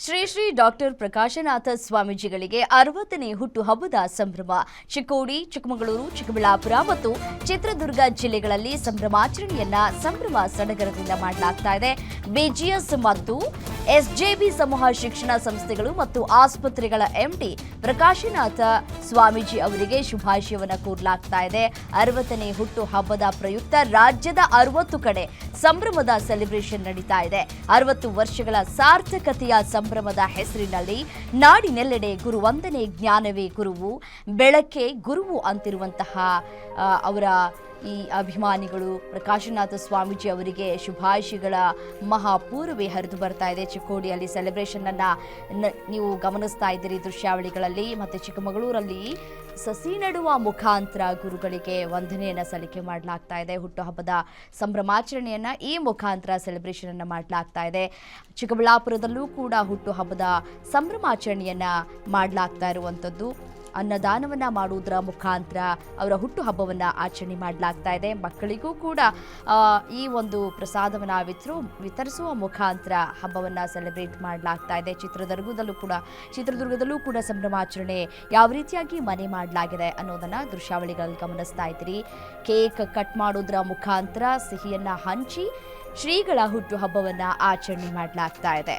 Shri Shri doctor Prakashanatha ಸ್ವಾಮೀಜಿಗಳಿಗೆ 60ನೇ ಹುಟ್ಟುಹಬ್ಬದ ಸಂಭ್ರಮ. ಚಿಕ್ಕೋಡಿ, ಚಿಕ್ಕಮಗಳೂರು, ಚಿಕ್ಕಬಳ್ಳಾಪುರ ಮತ್ತು ಚಿತ್ರದುರ್ಗ ಜಿಲ್ಲೆಗಳಲ್ಲಿ ಸಂಭ್ರಮಾಚರಣೆಯನ್ನ ಸಂಭ್ರಮ ಸಡಗರದಿಂದ ಮಾಡಲಾಗ್ತಾ ಇದೆ. ಬಿಜಿಎಸ್ ಮತ್ತು ಎಸ್ಜೆಬಿ ಸಮೂಹ ಶಿಕ್ಷಣ ಸಂಸ್ಥೆಗಳು ಮತ್ತು ಆಸ್ಪತ್ರೆಗಳ ಎಂಡಿ ಪ್ರಕಾಶನಾಥ ಸ್ವಾಮೀಜಿ ಅವರಿಗೆ ಶುಭಾಶಯವನ್ನು ಕೋರಲಾಗ್ತಾ ಇದೆ. 60ನೇ ಹುಟ್ಟು ಹಬ್ಬದ ಪ್ರಯುಕ್ತ ರಾಜ್ಯದ 60 ಕಡೆ ಸಂಭ್ರಮದ ಸೆಲೆಬ್ರೇಷನ್ ನಡೀತಾ ಇದೆ. 60 ವರ್ಷಗಳ ಸಾರ್ಥಕತೆಯ ಸಂಭ್ರಮದ ಹೆಸರಿನಲ್ಲಿ ನಾಡಿನೆಲ್ಲೆಡೆ ಗುರುವಂದನೆ, ಜ್ಞಾನವೇ ಗುರುವು, ಬೆಳಕೆ ಗುರುವು ಅಂತಿರುವಂತಹ ಅವರ ಈ ಅಭಿಮಾನಿಗಳು ಪ್ರಕಾಶನಾಥ ಸ್ವಾಮೀಜಿ ಅವರಿಗೆ ಶುಭಾಶಯಗಳ ಮಹಾಪೂರ್ವೇ ಹರಿದು ಬರ್ತಾ ಇದೆ. ಚಿಕ್ಕೋಡಿಯಲ್ಲಿ ಸೆಲೆಬ್ರೇಷನ್ ಅನ್ನ ನೀವು ಗಮನಿಸ್ತಾ ಇದ್ದೀರಿ ದೃಶ್ಯಾವಳಿಗಳಲ್ಲಿ. ಮತ್ತು ಚಿಕ್ಕಮಗಳೂರಲ್ಲಿ ಸಸಿ ನೆಡುವ ಮುಖಾಂತರ ಗುರುಗಳಿಗೆ ವಂದನೆಯನ್ನ ಸಲ್ಲಿಕೆ ಮಾಡಲಾಗ್ತಾ ಇದೆ. ಹುಟ್ಟುಹಬ್ಬದ ಸಂಭ್ರಮಾಚರಣೆಯನ್ನ ಈ ಮುಖಾಂತರ ಸೆಲೆಬ್ರೇಷನ್ ಅನ್ನ ಮಾಡಲಾಗ್ತಾ ಇದೆ. ಚಿಕ್ಕಬಳ್ಳಾಪುರದಲ್ಲೂ ಕೂಡ ಹುಟ್ಟುಹಬ್ಬದ ಸಂಭ್ರಮಾಚರಣೆಯನ್ನ ಮಾಡಲಾಗ್ತಾ ಇರುವಂಥದ್ದು. ಅನ್ನದಾನವನ್ನ ಮಾಡುವುದರ ಮುಖಾಂತರ ಅವರ ಹುಟ್ಟುಹಬ್ಬವನ್ನ ಆಚರಣೆ ಮಾಡಲಾಗ್ತಾ ಇದೆ. ಮಕ್ಕಳಿಗೂ ಕೂಡ ಈ ಒಂದು ಪ್ರಸಾದವನ್ನ ವಿತರಿಸುವ ಮುಖಾಂತರ ಹಬ್ಬವನ್ನ ಸೆಲೆಬ್ರೇಟ್ ಮಾಡಲಾಗ್ತಾ ಇದೆ. ಚಿತ್ರದುರ್ಗದಲ್ಲೂ ಕೂಡ ಸಂಭ್ರಮಾಚರಣೆ ಯಾವ ರೀತಿಯಾಗಿ ಮನೆ ಮಾಡಲಾಗಿದೆ ಅನ್ನೋದನ್ನ ದೃಶ್ಯಾವಳಿಗಳಲ್ಲಿ ಗಮನಿಸ್ತಾ ಇದ್ದೀರಿ. ಕೇಕ್ ಕಟ್ ಮಾಡೋದ್ರ ಮುಖಾಂತರ ಸಿಹಿಯನ್ನ ಹಂಚಿ ಶ್ರೀಗಳ ಹುಟ್ಟುಹಬ್ಬವನ್ನ ಆಚರಣೆ ಮಾಡಲಾಗ್ತಾ ಇದೆ.